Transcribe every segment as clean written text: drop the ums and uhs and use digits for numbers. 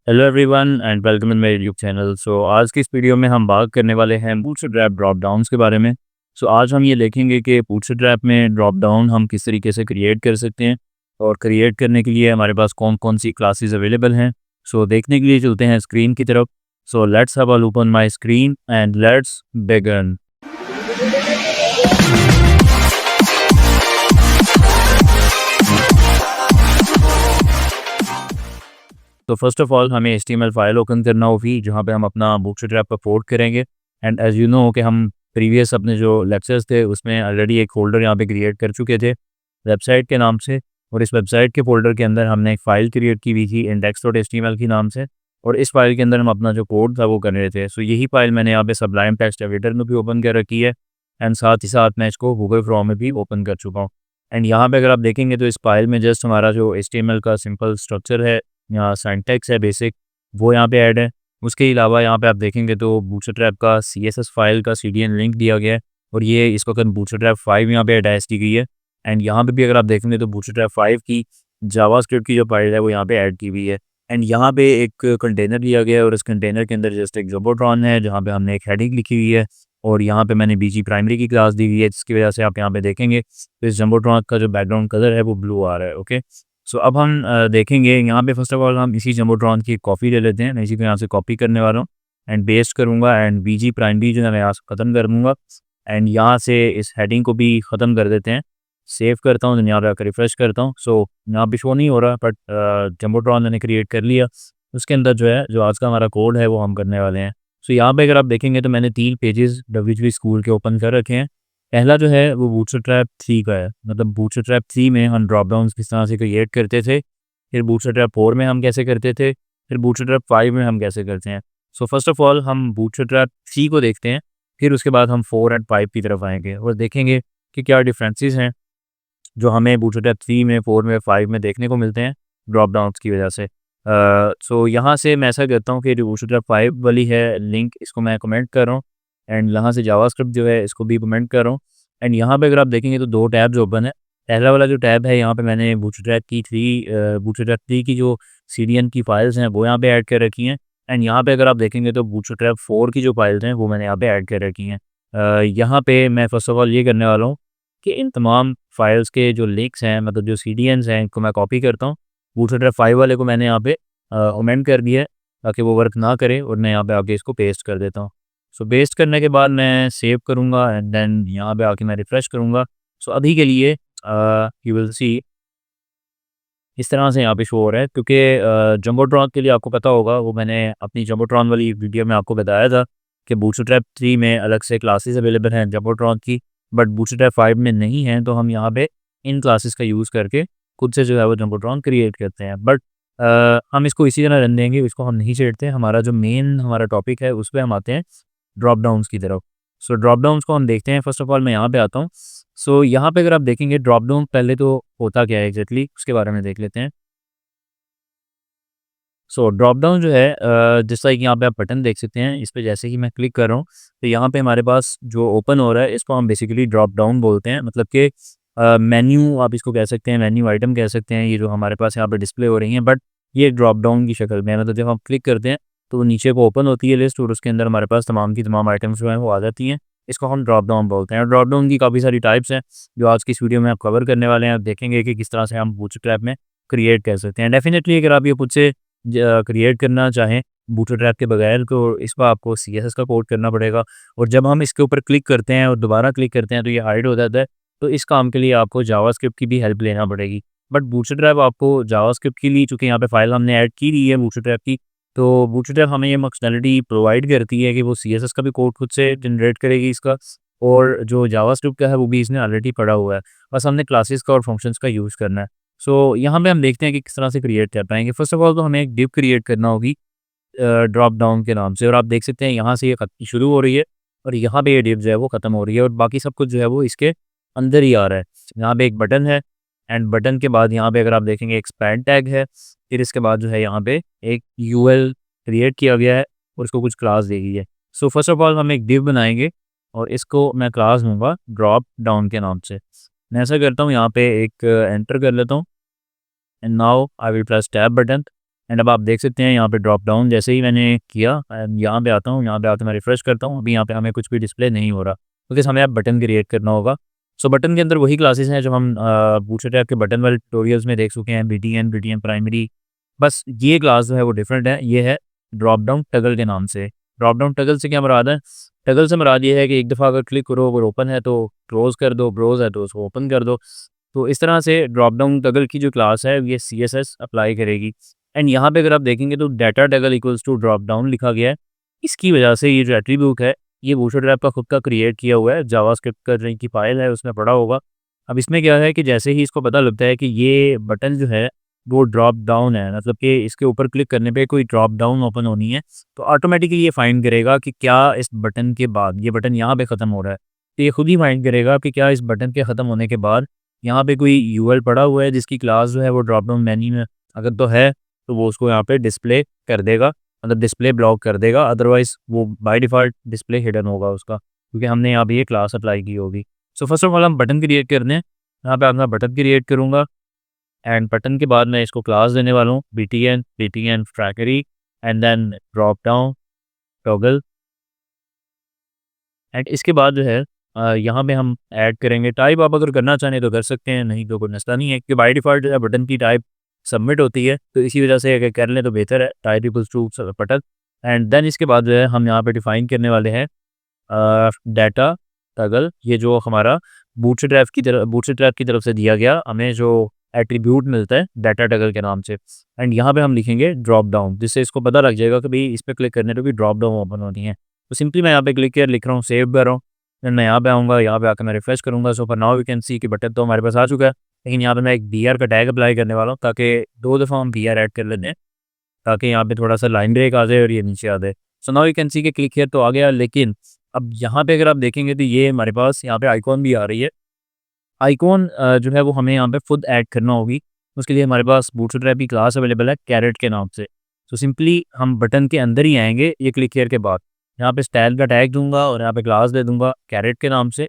Hello everyone and welcome in my YouTube channel. आज की इस वीडियो में हम बात करने वाले हैं बूटस्ट्रैप ड्रॉप डाउन्स के बारे में। आज हम ये देखेंगे कि बूटस्ट्रैप में ड्रॉप डाउन हम किस तरीके से क्रिएट कर सकते हैं और क्रिएट करने के लिए हमारे पास कौन कौन सी क्लासेस अवेलेबल हैं। देखने के लिए चलते हैं स्क्रीन की तरफ। Let's have a look on my screen and let's begin. तो फर्स्ट ऑफ ऑल हमें HTML फाइल ओपन करना होगी जहाँ पे हम अपना बूटस्ट्रैप अपलोड करेंगे। एंड एज यू नो कि हम प्रीवियस अपने जो लेक्चर्स थे उसमें ऑलरेडी एक फ़ोल्डर यहाँ पे क्रिएट कर चुके थे वेबसाइट के नाम से। और इस वेबसाइट के फ़ोल्डर के अंदर हमने एक फ़ाइल क्रिएट की हुई थी index.html के नाम से। और इस फाइल के अंदर हम अपना जो कोड था वो कर रहे थे। यही फाइल मैंने यहाँ पे सबलाइम टेक्स्ट एडिटर में भी ओपन कर रखी है एंड साथ ही साथ मैं इसको गूगल क्रोम में भी ओपन कर चुका हूँ। एंड यहाँ पे अगर आप देखेंगे तो इस फाइल में जस्ट हमारा जो HTML का सिंपल स्ट्रक्चर है या सिंटैक्स है बेसिक, वो यहाँ पे ऐड है। उसके अलावा यहाँ पे आप देखेंगे तो बूटस्ट्रैप का CSS फाइल का CDN लिंक दिया गया है और ये इस वक्त बूटस्ट्रैप 5 यहाँ पे अटैच की गई है। एंड यहाँ पे भी अगर आप देखेंगे तो बूटस्ट्रैप 5 की जावास्क्रिप्ट की जो फाइल है वो यहाँ पे ऐड की हुई है। एंड यहाँ पे एक कंटेनर दिया गया है और इस कंटेनर के अंदर जस्ट एक जंबोट्रॉन है जहाँ पे हमने एक हेडिंग लिखी हुई है। और यहाँ पे मैंने BG प्राइमरी की क्लास दी हुई है जिसकी वजह से आप यहाँ पे देखेंगे तो इस जंबोट्रॉन का जो बैकग्राउंड कलर है वो ब्लू आ रहा है। ओके, अब हम देखेंगे यहाँ पे फर्स्ट ऑफ ऑल हम इसी जंबोट्रॉन की कॉपी ले लेते हैं। मैं इसी को यहाँ से कॉपी करने वाला हूँ एंड पेस्ट करूँगा एंड BG प्राइमरी जो है मैं यहाँ से ख़त्म कर दूँगा। एंड यहाँ से इस हेडिंग को भी ख़त्म कर देते हैं। सेव करता हूँ, यहाँ पे आकर रिफ्रेश करता हूँ। यहाँ पे शो नहीं हो रहा बट जंबोट्रॉन मैंने क्रिएट कर लिया। उसके अंदर जो है जो आज का हमारा कोड है वो हम करने वाले हैं। यहाँ पे अगर आप देखेंगे तो मैंने 3 पेजेस WHP स्कूल के ओपन कर रखे हैं। पहला जो है वो बूटस्ट्रैप 3 का है, मतलब बूटस्ट्रैप 3 में हम ड्रॉप डाउन्स किस तरह से क्रिएट करते थे, फिर बूटस्ट्रैप 4 में हम कैसे करते थे, फिर बूटस्ट्रैप 5 में हम कैसे करते हैं। फर्स्ट ऑफ ऑल हम बूटस्ट्रैप 3 को देखते हैं, फिर उसके बाद हम 4 एंड 5 की तरफ आएंगे और देखेंगे कि क्या डिफरेंसेस हैं जो हमें बूटस्ट्रैप 3 में, 4 में, 5 में देखने को मिलते हैं ड्रॉप डाउन्स की वजह से। यहाँ से मैं ऐसा करता हूँ कि जो बूटस्ट्रैप 5 वाली है लिंक, इसको मैं कमेंट कर रहा हूँ एंड यहाँ से जावास्क्रिप्ट जो है इसको भी कमेंट कर रहा हूँ। एंड यहाँ पे अगर आप देखेंगे तो 2 टैब्स ओपन है। पहला वाला जो टैब है यहाँ पे मैंने बूटस्ट्रैप 3 की जो CDN की फाइल्स हैं वो यहाँ पे ऐड कर रखी हैं। एंड यहाँ पे अगर आप देखेंगे तो बूटस्ट्रैप 4 की जो फाइल्स हैं वो मैंने यहाँ पे ऐड कर रखी हैं। यहाँ पे मैं फर्स्ट ऑफ ऑल ये करने वाला हूँ कि इन तमाम फाइल्स के जो लिंक्स हैं, मतलब जो CDNs हैं, इनको मैं कॉपी करता हूँ। बूटस्ट्रैप 5 वाले को मैंने यहाँ पे अमेंड कर दिया है ताकि वो वर्क ना करे और मैं यहाँ पे आके इसको पेस्ट कर देता हूँ। पेस्ट करने के बाद मैं सेव करूँगा एंड देन यहाँ पे आके मैं रिफ्रेश करूँगा। अभी के लिए यू विल सी इस तरह से यहाँ पे शो हो रहा है क्योंकि जंबोट्रॉन के लिए आपको पता होगा, वो मैंने अपनी जंबोट्रॉन वाली वीडियो में आपको बताया था कि बूटस्ट्रैप 3 में अलग से क्लासेस अवेलेबल हैं जंबोट्रॉन की, बट बूटस्ट्रैप 5 में नहीं है। तो हम यहाँ पे इन क्लासेस का यूज़ करके खुद से जो है वो जंबोट्रॉन क्रिएट करते हैं। बट हम इसको इसी तरह रन देंगे, इसको हम नहीं छेड़ते। हमारा जो मेन हमारा टॉपिक है उस पर हम आते हैं ड्रॉप डाउन्स की तरफ। ड्रॉप डाउन्स को हम देखते हैं। फर्स्ट ऑफ ऑल मैं यहाँ पे आता हूँ। यहाँ पे अगर आप देखेंगे ड्रॉप डाउन पहले तो होता क्या है एग्जैक्टली उसके बारे में देख लेते हैं। ड्रॉप डाउन जो है जिस तरह कि यहाँ पे आप बटन देख सकते हैं, इस पे जैसे ही मैं क्लिक कर रहा हूँ तो यहाँ पे हमारे पास जो ओपन हो रहा है इसको हम बेसिकली ड्रॉप डाउन बोलते हैं। मतलब कि मेन्यू आप इसको कह सकते हैं, मेन्यू आइटम कह सकते हैं, ये जो हमारे पास यहाँ पे डिस्प्ले हो रही हैं। बट ये ड्रॉप डाउन की शक्ल में है, मतलब जब हम क्लिक करते हैं तो नीचे को ओपन होती है लिस्ट और उसके अंदर हमारे पास तमाम की तमाम आइटम्स जो हैं वो आ जाती हैं। इसको हम ड्रॉप डाउन बोलते हैं। और ड्रॉप डाउन की काफ़ी सारी टाइप्स हैं जो आज की इस वीडियो में आप कवर करने वाले हैं। आप देखेंगे कि किस तरह से हम बूटस्ट्रैप में क्रिएट कर सकते हैं। डेफिनेटली अगर आप ये खुद से क्रिएट करना चाहें बूटस्ट्रैप के बगैर तो इस पर आपको CSS का कोड करना पड़ेगा। और जब हम इसके ऊपर क्लिक करते हैं और दोबारा क्लिक करते हैं तो ये हाइड हो जाता है। तो इस काम के लिए आपको जावास्क्रिप्ट की भी हेल्प लेना पड़ेगी। बट बूटस्ट्रैप आपको जावास्क्रिप्ट के लिए, चूँकि यहाँ पे फाइल हमने ऐड की दी है बूटस्ट्रैप की, तो बूटस्ट्रैप हमें ये फंक्शनैलिटी प्रोवाइड करती है कि वो CSS का भी कोड खुद से जनरेट करेगी इसका, और जो जावास्क्रिप्ट का है वो भी इसने ऑलरेडी पढ़ा हुआ है। बस हमने क्लासेस का और फंक्शंस का यूज़ करना है। यहाँ पे हम देखते हैं कि किस तरह से क्रिएट कर पाएंगे। फर्स्ट ऑफ ऑल तो हमें एक डिव क्रिएट करना होगी ड्रॉप डाउन के नाम से, और आप देख सकते हैं यहाँ से ये शुरू हो रही है और यहाँ पे ये डिव जो है वो ख़त्म हो रही है और बाकी सब कुछ जो है वो इसके अंदर ही आ रहा है। यहाँ पे एक बटन है एंड बटन के बाद यहाँ पे अगर आप देखेंगे एक्सपैंड टैग है, फिर इसके बाद जो है यहाँ पे एक UL क्रिएट किया गया है और इसको कुछ क्लास दी गई है। फर्स्ट ऑफ ऑल हम एक डिव बनाएंगे और इसको मैं क्लास दूंगा ड्रॉप डाउन के नाम से। मैं ऐसा करता हूँ, यहाँ पे एक एंटर कर लेता हूँ and now I will press tab button and अब आप देख सकते हैं यहाँ पे ड्रॉप डाउन जैसे ही मैंने किया, यहाँ पे आता हूँ, यहाँ पे आकर मैं रिफ्रेश करता हूँ। अभी यहाँ पे हमें कुछ भी डिस्प्ले नहीं हो रहा, क्योंकि हमें अब बटन क्रिएट करना होगा। सो बटन के अंदर वही क्लासेस हैं जो हम बूटस्ट्रैप के बटन वाले ट्यूटोरियल्स में देख चुके हैं, बीटीएन प्राइमरी। बस ये क्लास जो है वो डिफरेंट है, ये है ड्रॉप डाउन टगल के नाम से। ड्रॉप डाउन टगल से क्या मुराद है? टगल से मुराद ये है कि एक दफ़ा अगर क्लिक करो, अगर ओपन है तो क्लोज़ कर दो, ब्रोज़ है तो उसको ओपन कर दो। तो इस तरह से ड्रॉप डाउन टगल की जो क्लास है ये सीएसएस अप्लाई करेगी। एंड यहाँ पे अगर आप देखेंगे तो data toggle equals to drop down लिखा गया है। इसकी वजह से ये जो एट्रीब्यूट है ये बूटस्ट्रैप का खुद का क्रिएट किया हुआ है, जावास्क्रिप्ट का जो की फाइल है उसमें पड़ा होगा। अब इसमें क्या है कि जैसे ही इसको पता लगता है कि ये बटन जो है वो ड्रॉप डाउन है, मतलब कि इसके ऊपर क्लिक करने पे कोई ड्रॉप डाउन ओपन होनी है, तो ऑटोमेटिकली ये फाइंड करेगा कि क्या इस बटन के बाद, ये बटन यहाँ पे ख़त्म हो रहा है, तो ये खुद ही फाइंड करेगा कि क्या इस बटन के ख़त्म होने के बाद यहाँ पे कोई यूएल पड़ा हुआ है जिसकी क्लास जो है वो ड्रॉप डाउन मेन्यू में अगर तो है, तो वो उसको यहाँ पे डिस्प्ले कर देगा, मतलब डिस्प्ले ब्लॉक कर देगा। अदरवाइज़ वो बाय डिफ़ॉल्ट डिस्प्ले हिडन होगा उसका, क्योंकि हमने यहाँ पे ये क्लास अप्लाई की होगी। सो फर्स्ट ऑफ ऑल हम बटन क्रिएट करने हैं, यहाँ पे अपना बटन क्रिएट करूँगा एंड बटन के बाद मैं इसको क्लास देने वाला हूँ बीटीएन ट्रैकरी and then drop down toggle. And इसके बाद जो है यहाँ पे हम ऐड करेंगे टाइप। आप अगर करना चाहें तो कर सकते हैं, नहीं तो कोई मसला नहीं है, क्योंकि बाय डिफ़ॉल्ट जो है बटन की टाइप सबमिट होती है, तो इसी वजह से अगर कर लें तो बेहतर है, type equals to button. And then इसके बाद जो है हम यहाँ पे डिफाइन करने वाले हैं डाटा टगल, ये जो हमारा बूटस्ट्रैप की तरफ से दिया गया हमें जो एट्रीब्यूट मिलता है डाटा टगल के नाम से। एंड यहाँ पे हम लिखेंगे ड्रॉप डाउन, जिससे इसको पता लग जाएगा कि भाई इस पर क्लिक करने पर भी ड्रॉप डाउन ओपन होनी है। तो सिंपली मैं यहाँ पे क्लिक कर लिख रहा हूँ, सेव कर रहा हूँ, देन मैं यहाँ पे आऊँगा, यहाँ पे आकर मैं रिफ्रेश करूँगा। So for now you can see कि बटन तो हमारे पास आ चुका है, लेकिन यहाँ पे मैं एक बीआर का टैग अप्लाई करने वाला हूँ, ताकि 2 दफ़ा हम बीआर ऐड कर लेते हैं, ताकि यहाँ पे थोड़ा सा लाइन ब्रेक आ जाए और ये नीचे आ जाए। So now you can see कि क्लिक हियर तो आ गया, लेकिन अब यहाँ पे अगर आप देखेंगे तो ये हमारे पास यहाँ पे आइकॉन भी आ रही है। आइकॉन जो है वो हमें यहाँ पे खुद ऐड करना होगी। उसके लिए हमारे पास बूटस्ट्रैप की क्लास अवेलेबल है कैरेट के नाम से। तो सिंपली हम बटन के अंदर ही आएंगे ये क्लिक हियर के बाद, यहाँ पे स्टाइल का टैग दूंगा और यहाँ पे क्लास दे दूंगा कैरेट के नाम से,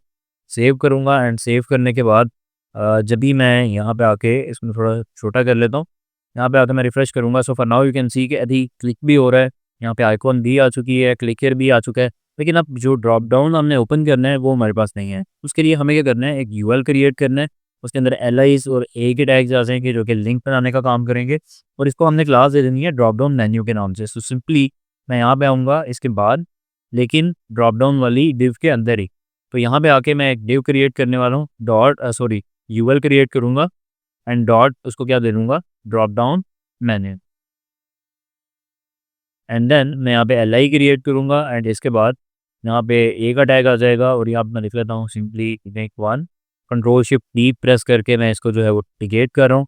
सेव करूँगा। एंड सेव करने के बाद जब भी मैं यहाँ पे आके इसमें थोड़ा छोटा कर लेता हूँ, यहाँ पे आकर मैं रिफ्रेश करूँगा। So for now you can see कि अभी क्लिक भी हो रहा है, यहाँ पे आइकॉन भी आ चुकी है, क्लिक हियर भी आ चुका है, लेकिन अब जो ड्रॉप डाउन हमने ओपन करना है वो हमारे पास नहीं है। उसके लिए हमें क्या करना है, एक यूएल क्रिएट करना है, उसके अंदर एलाइज और ए के टैग्स आ जाएंगे जो कि लिंक बनाने का काम करेंगे, और इसको हमने क्लास दे देनी है ड्रॉप डाउन मेन्यू के नाम से। सो सिंपली मैं यहाँ पे आऊँगा इसके बाद, लेकिन ड्रॉप डाउन वाली डिव के अंदर ही। तो यहाँ पे आके मैं एक डिव क्रिएट करने वाला हूँ, यूएल क्रिएट करूँगा एंड डॉट उसको क्या दे दूँगा, drop down menu. And then मैं यहाँ पे एल आई क्रिएट करूँगा एंड इसके बाद यहाँ पे ए का टैग आ जाएगा, और यहाँ पे मैं लिख लेता हूँ simply make one, control shift D press करके मैं इसको जो है वो टिकेट कर रहा हूँ,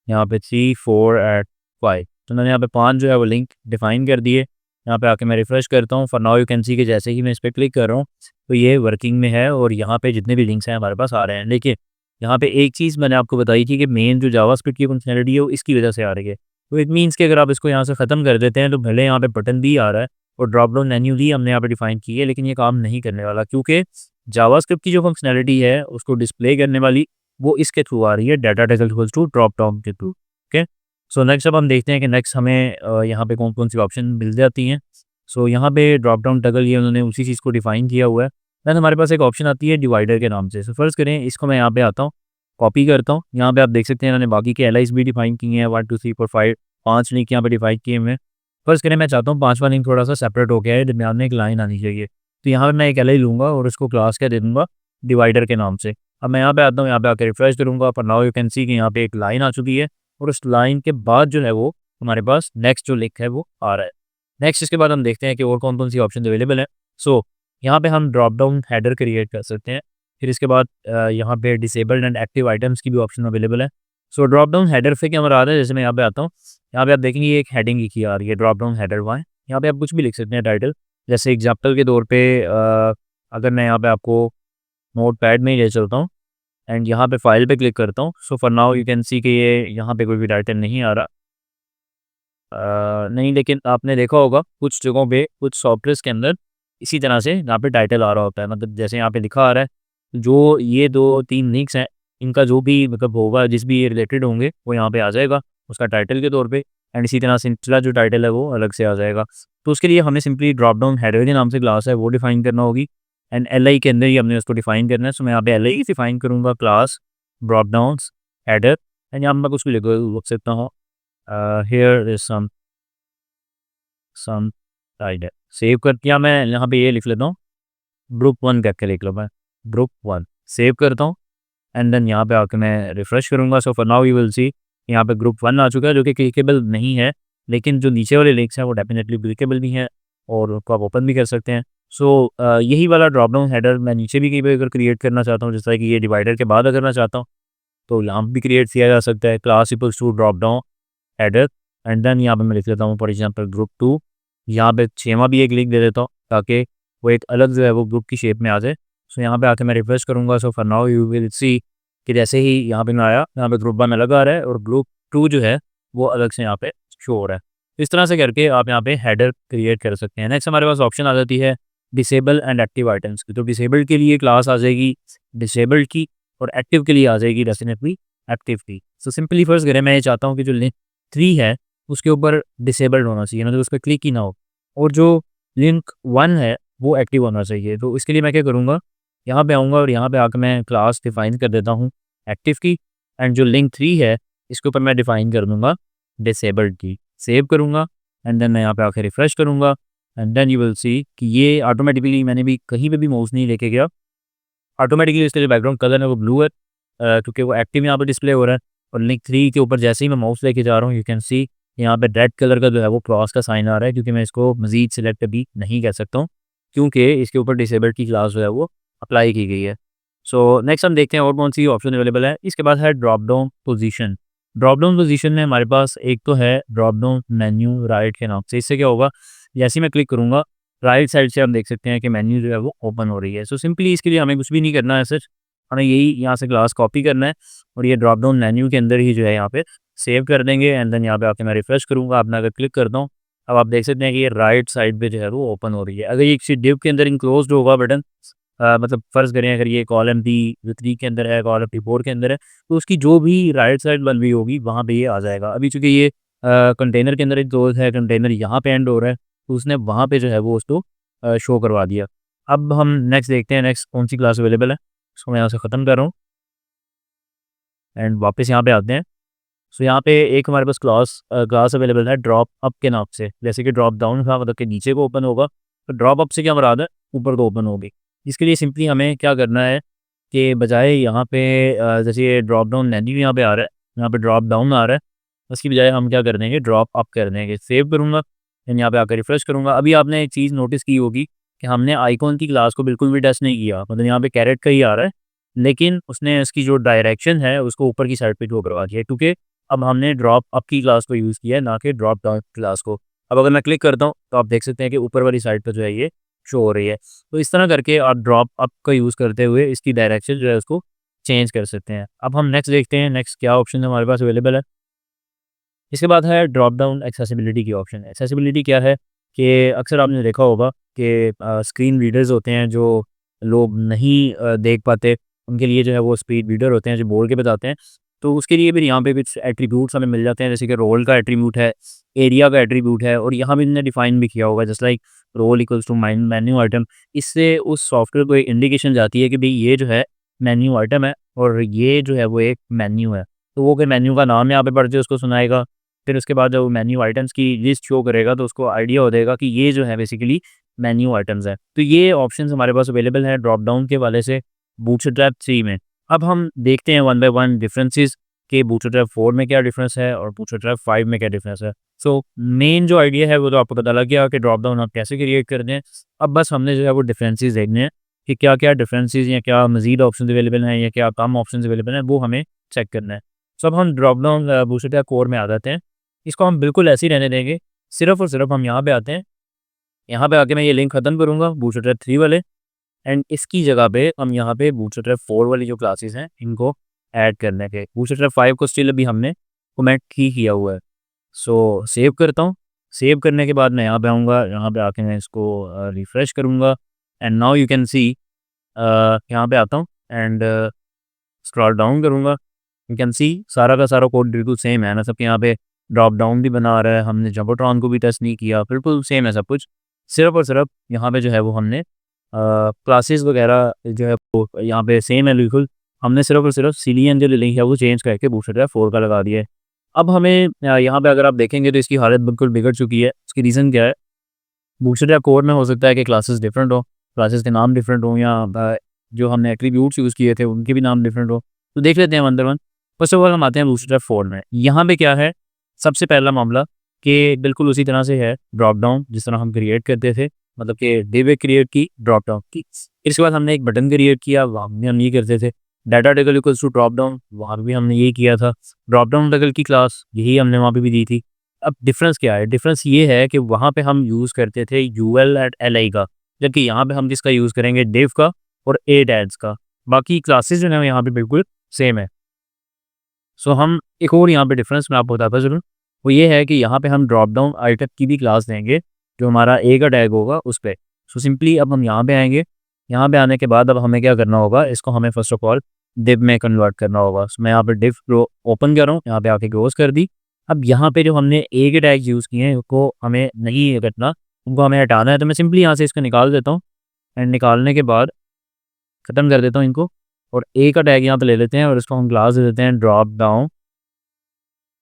यहाँ पे 3 4 एट 5। तो मैंने यहाँ पे 5 जो है वो लिंक डिफाइन कर दिए। यहाँ पे आके मैं रिफ्रेश करता हूँ, for now you can see कि जैसे ही मैं इस पर क्लिक कर रहा हूँ तो ये वर्किंग में है, और यहाँ पे जितने भी लिंक्स हैं हमारे पास आ रहे हैं। लेकिन यहाँ पे एक चीज़ मैंने आपको बताई थी कि मेन जो जावास्क्रिप्ट की फंक्शनैलिटी है वो इसकी वजह से आ रही है। तो इट मीन्स कि अगर आप इसको यहाँ से ख़त्म कर देते हैं तो भले यहाँ पे बटन भी आ रहा है और ड्रॉप डाउन मेन्यू भी हमने यहाँ पे डिफाइन की है, लेकिन ये काम नहीं करने वाला, क्योंकि जावास्क्रिप्ट की जो फंक्शनैलिटी है उसको डिस्प्ले करने वाली वो इसके थ्रू आ रही है, data type equals to drop down के थ्रू। ओके, सो नेक्स्ट अब हम देखते हैं कि नेक्स्ट हमें यहाँ पे कौन कौन सी ऑप्शन मिल जाती हैं। सो यहाँ पे ड्रॉप डाउन टगल ये उन्होंने उसी चीज़ को डिफाइन किया हुआ है। दैन हमारे पास एक ऑप्शन आती है डिवाइडर के नाम से। सो फर्स्ट करें इसको, मैं यहाँ पे आता हूँ, कॉपी करता हूँ, यहाँ पे आप देख सकते हैं इन्होंने बाकी के एलाइज भी डिफाइन की हैं, 1 2 3 4 5 5 लिंक यहाँ पे डिफाइन किए हुए हैं। फर्स्ट करें मैं चाहता हूँ 5वां लिंक थोड़ा सा सेपरेट हो गया है, दरमियान में एक लाइन आनी चाहिए, तो यहाँ पे मैं एक एलाई लूँगा और इसको क्लास क्या दे दूँगा, डिवाइडर के नाम से। अब मैं यहाँ पे आता हूँ, यहाँ पे आकर रिफ्रेश करूँगा, पर नाउ यू कैन सी कि यहाँ पे एक लाइन आ चुकी है, और उस लाइन के बाद जो है वो हमारे पास नेक्स्ट जो लिंक है वो आ रहा है। नेक्स्ट इसके बाद हम देखते हैं कि और कौन कौन सी ऑप्शन अवेलेबल है। सो यहाँ पे हम ड्रॉप डाउन हेडर क्रिएट कर सकते हैं। फिर इसके बाद यहाँ पे डिसेबल्ड एंड एक्टिव आइटम्स की भी ऑप्शन अवेलेबल है। सो ड्रॉप डाउन हेडर से क्या मरा रहा है, जैसे मैं यहाँ पे आता हूँ, यहाँ पे आप देखेंगे ये एक हेडिंग लिखी आ रही है, ड्रॉप डाउन हेडर 1। यहाँ पे आप कुछ भी लिख सकते हैं टाइटल, जैसे एग्जाम्पल के तौर पे अगर मैं यहाँ पे आपको नोट पैड में ही ले चलता हूँ एंड यहाँ पे फाइल पे क्लिक करता हूँ। सो for now you can see कि ये यहाँ पे कोई भी टाइटल नहीं आ रहा, नहीं, लेकिन आपने देखा होगा कुछ जगहों पे कुछ सॉफ्टवेयर के अंदर इसी तरह से यहाँ पे टाइटल आ रहा होता है, मतलब जैसे यहाँ पे लिखा आ रहा है, जो ये 2-3 लिंक्स हैं इनका जो भी मतलब होगा, जिस भी ये रिलेटेड होंगे वो यहाँ पे आ जाएगा उसका टाइटल के तौर पे। एंड इसी तरह से निचला जो टाइटल है वो अलग से आ जाएगा। तो उसके लिए हमें सिंपली ड्रॉप डाउन हेडर के नाम से क्लास है वो डिफाइन करना होगी एंड एल के अंदर ही हमने उसको डिफाइन करना है। सो मैं यहाँ पे एल डिफाइन करूँगा class drop down header and यहाँ मैं कुछ भी लिख सकता हूँ here is some title. Save कर दिया मैं, यहाँ पे ये लिख लेता हूँ ग्रुप 1 करके लिख लो, मैं ग्रुप 1 सेव करता हूँ एंड देन यहाँ पे आके मैं रिफ्रेश करूँगा। So for now you will सी यहाँ पे ग्रुप 1 आ चुका है जो कि क्लिकेबल नहीं है, लेकिन जो नीचे वाले लिंक्स हैं वो डेफिनेटली क्लिकेबल भी हैं और उनको आप ओपन भी कर सकते हैं। सो यही वाला ड्रॉप डाउन हेडर मैं नीचे भी कहीं पर अगर क्रिएट करना चाहता हूँ, जैसा कि ये डिवाइडर के बाद करना चाहता हूँ तो यहाँ भी क्रिएट किया जा सकता है class equals to drop down header and then यहाँ पे मैं लिख लेता हूँ फॉर एग्जाम्पल ग्रुप 2। यहाँ पे छेमा भी एक लिंक दे देता हूँ ताकि वो एक अलग जो है वो ग्रुप की शेप में आ जाए। सो यहाँ पे आके मैं रिफ्रेश करूँगा। So for now you will see कि जैसे ही यहाँ पे मैं आया, यहाँ पे ग्रुप 1 अलग आ रहा है और ग्रुप 2 जो है वो अलग से यहाँ पे शो हो रहा है। इस तरह से करके आप यहाँ पे हेडर क्रिएट कर सकते हैं। नेक्स्ट हमारे पास ऑप्शन आ जाती है डिसेबल एंड एक्टिव आइटम्स की। तो डिसेबल्ड के लिए क्लास आ जाएगी डिसेबल्ड की और एक्टिव के लिए आ जाएगी डेफिनेटली एक्टिव की। सो सिंपली फर्स्ट करें, मैं ये चाहता हूँ कि जो लिंक 3 है उसके ऊपर डिसेबल्ड होना चाहिए, मतलब उस पर क्लिक ही ना हो, और जो लिंक 1 है वो एक्टिव होना चाहिए। तो इसके लिए मैं क्या करूँगा, यहाँ पे आऊँगा और यहाँ पे आकर मैं क्लास डिफाइन कर देता हूँ एक्टिव की एंड जो लिंक 3 है इसके ऊपर मैं डिफाइन कर दूँगा डिसेबल्ड की। सेव करूँगा एंड देन मैं यहाँ पे आकर रिफ्रेश करूँगा and then you will see कि ये ऑटोमेटिकली, मैंने भी कहीं पे भी माउस नहीं लेके गया, ऑटोमेटिकली इसका जो बैकग्राउंड कलर है वो ब्लू है क्योंकि वो एक्टिव यहाँ पे डिस्प्ले हो रहा है। और लिंक 3 के ऊपर जैसे ही मैं माउस लेके जा रहा हूँ यू कैन सी यहाँ पे रेड कलर का जो है वो क्रॉस का साइन आ रहा है, क्योंकि मैं इसको मजीद सिलेक्ट भी नहीं कर सकता हूँ क्योंकि इसके ऊपर डिसेबल्ड की क्लास जो है वो अप्लाई की गई है। सो नेक्स्ट हम देखते हैं और कौन सी ऑप्शन अवेलेबल है। इसके बाद है drop down position. Drop down position में हमारे पास एक तो है ड्रॉप डाउन मेन्यू राइट के नाम से। इससे क्या होगा, जैसे ही मैं क्लिक करूँगा राइट साइड से हम देख सकते हैं कि मेन्यू जो है वो ओपन हो रही है। सो सिंपली इसके लिए हमें कुछ भी नहीं करना है, सच हमें यही यहाँ से क्लास कॉपी करना है और ये ड्रॉप डाउन मेन्यू के अंदर ही जो है यहाँ पे सेव कर देंगे एंड देन यहाँ पे आके मैं रिफ्रेश करूँगा। अपना अगर क्लिक करता हूँ अब आप देख सकते हैं कि ये राइट साइड पे जो है वो ओपन हो रही है। अगर ये किसी डिव के अंदर इनक्लोज्ड होगा बटन, मतलब फ़र्ज़ करें अगर ये कॉलम डी जो 3 के अंदर है, कॉलम डी 4 के अंदर है, तो उसकी जो भी राइट साइड बन रही होगी वहाँ पे ये आ जाएगा। अभी चूँकि ये कंटेनर के अंदर इनक्लोज़ है, कंटेनर यहाँ पे एंड हो रहा है, तो उसने वहाँ पे जो है वो उसको शो करवा दिया। अब हम नेक्स्ट देखते हैं नेक्स्ट कौन सी क्लास अवेलेबल है। इसको मैं यहाँ से ख़त्म कर रहा हूँ एंड वापस यहाँ पे आते हैं। सो यहाँ पे एक हमारे पास क्लास अवेलेबल है ड्रॉप अप के नाम से। जैसे कि ड्रॉप डाउन था मतलब कि नीचे को ओपन होगा, तो ड्रॉप अप से क्या मुराद है, ऊपर को ओपन होगी। इसके लिए सिंपली हमें क्या करना है कि बजाय यहाँ पे जैसे ये ड्रॉप डाउन मेन्यू यहाँ पे आ रहा है, यहाँ पे ड्रॉप डाउन आ रहा है, उसकी बजाय हम क्या कर देंगे ड्रॉप अप कर देंगे। सेव करूँगा एंड यहाँ पे आकर रिफ्रेश करूँगा। अभी आपने एक चीज़ नोटिस की होगी कि हमने आइकॉन की क्लास को बिल्कुल भी टच नहीं किया, मतलब यहाँ पे कैरेट का ही आ रहा है, लेकिन उसने इसकी जो डायरेक्शन है उसको ऊपर की साइड पे ड्रॉ करवा दिया है, क्योंकि अब हमने ड्रॉप अप की क्लास को यूज़ किया है ना कि ड्रॉप डाउन क्लास को। अब अगर मैं क्लिक करता हूँ तो आप देख सकते हैं कि ऊपर वाली साइड पर जो है ये शो हो रही है। तो इस तरह करके आप ड्रॉप अप का यूज़ करते हुए इसकी डायरेक्शन जो है उसको चेंज कर सकते हैं। अब हम नेक्स्ट देखते हैं नेक्स्ट क्या ऑप्शन हमारे पास अवेलेबल है। इसके बाद है ड्रॉप डाउन एक्सेसिबिलिटी की ऑप्शन। एक्सेसिबिलिटी क्या है कि अक्सर आपने देखा होगा कि स्क्रीन रीडर्स होते हैं जो लोग नहीं देख पाते, उनके लिए जो है वो स्पीड रीडर होते हैं जो बोल के बताते हैं। तो उसके लिए भी यहाँ पे कुछ एट्रीब्यूट्स हमें मिल जाते हैं, जैसे कि रोल का एट्रीब्यूट है, एरिया का एट्रीब्यूट है और यहाँ भी इन्होंने डिफाइन भी किया होगा just like role equals to mine menu item. इससे उस सॉफ्टवेयर को एक इंडिकेशन जाती है कि भाई ये जो है मेन्यू आइटम है और ये जो है वो एक मेन्यू है। तो वो अगर मेन्यू का नाम यहाँ पे पढ़ के उसको सुनाएगा, फिर उसके बाद जब वो मेन्यू आइटम्स की लिस्ट शो करेगा तो उसको आइडिया हो जाएगा कि ये जो है बेसिकली मेन्यू आइटम्स है। तो ये ऑप्शंस हमारे पास अवेलेबल है ड्रॉप डाउन के वाले से बूटस्ट्रैप 3 में। अब हम देखते हैं वन बाय वन डिफरेंसेस कि बूटस्ट्रैप 4 में क्या डिफरेंस है और बूटस्ट्रैप 5 में क्या डिफरेंस है। सो मेन जो आइडिया है वो तो आपको पता लग गया कि ड्रॉप डाउन आप कैसे क्रिएट कर दें। अब बस हमने जो है वो डिफरेंसेस देखने हैं कि क्या क्या डिफरेंसेस या क्या मजीद ऑप्शन अवेलेबल हैं या क्या कम ऑप्शन अवेलेबल हैं, वो हमें चेक करना है। सो अब हम ड्रॉप डाउन बूटस्ट्रैप कोर में आ जाते हैं। इसको हम बिल्कुल ऐसे ही रहने देंगे, सिर्फ़ और सिर्फ़ हम यहाँ पे आते हैं। यहाँ पे आके मैं ये लिंक ख़त्म करूँगा बूटस्ट्रैप 3 वाले एंड इसकी जगह पे हम यहाँ पे बूटस्ट्रैप 4 वाली जो क्लासेस हैं इनको ऐड करने के। बूटस्ट्रैप 5 को स्टिल अभी हमने कमेंट ही किया हुआ है। सो सेव करता हूँ। सेव करने के बाद मैं यहाँ पे आऊँगा, यहाँ पे आके मैं इसको रिफ्रेश करूँगा एंड नाउ यू कैन सी यहाँ पे आता हूँ एंड स्क्रॉल डाउन करूँगा। यू कैन सी सारा का सारा कोड बिल्कुल सेम है ना, सबके यहाँ पे ड्रॉप डाउन भी बना रहा है, हमने जंबोट्रॉन को भी टच नहीं किया, बिल्कुल सेम है सब कुछ। सिर्फ़ और सिर्फ यहाँ पे जो है वो हमने क्लासेस वगैरह जो है वो यहाँ पे सेम है बिल्कुल। हमने सिर्फ़ और सिर्फ सिलियन जो लिंक है वो चेंज करके बूटस्ट्रैप 4 का लगा दिया है। अब हमें यहाँ पे अगर आप देखेंगे तो इसकी हालत बिल्कुल बिगड़ चुकी है। इसकी रीज़न क्या है? बूटस्ट्रैप कोड में हो सकता है कि क्लासेस डिफरेंट हो, क्लासेस के नाम डिफरेंट हों, या जो हमने एट्रीब्यूट्स यूज़ किए थे उनके भी नाम डिफरेंट हो। तो देख लेते हैं one by one. First of all हम आते हैं बूटस्ट्रैप 4 में। यहाँ पे क्या है, सबसे पहला मामला कि बिल्कुल उसी तरह से है ड्रॉप डाउन जिस तरह हम क्रिएट करते थे, मतलब कि डिव एक क्रिएट की, ड्रॉप डाउन की। इसके बाद हमने एक बटन क्रिएट किया, वहाँ भी हम ये करते थे। Data table equals to drop down, वहाँ पे भी हमने यही किया था। ड्रॉप डाउन टेबल की क्लास यही हमने वहाँ पे भी दी थी। अब डिफ़रेंस क्या है? डिफ़रेंस ये है कि वहाँ पे हम यूज़ करते थे यूएल एट एलआई का, जबकि यहाँ पे हम किसका यूज़ करेंगे, डिव का और एडैड्स का। बाकी क्लासेस जो है यहाँ पे बिल्कुल सेम है। सो हम एक और यहाँ पे डिफ़रेंस मैं आपको बताता चलूँ, वो ये है कि यहाँ पे हम ड्रॉप डाउन आइटम की भी क्लास देंगे, जो हमारा ए का टैग होगा उस पे। सो सिंपली अब हम यहाँ पे आएँगे, यहाँ पे आने के बाद अब हमें क्या करना होगा, इसको हमें फ़र्स्ट ऑफ ऑल डिव में कन्वर्ट करना होगा। सो मैं यहाँ पे डिव को ओपन कर रहा हूँ, यहाँ पे आके क्लोज़ कर दी। अब यहाँ पे जो हमने ए के टैग यूज़ किए हैं, उनको हमें नहीं रखना, उनको हमें हटाना है। तो मैं सिंपली यहाँ से इसको निकाल देता हूँ एंड निकालने के बाद ख़त्म कर देता हूँ इनको, और ए का टैग यहाँ पे ले लेते हैं और इसको हम क्लास दे देते हैं ड्रॉप डाउन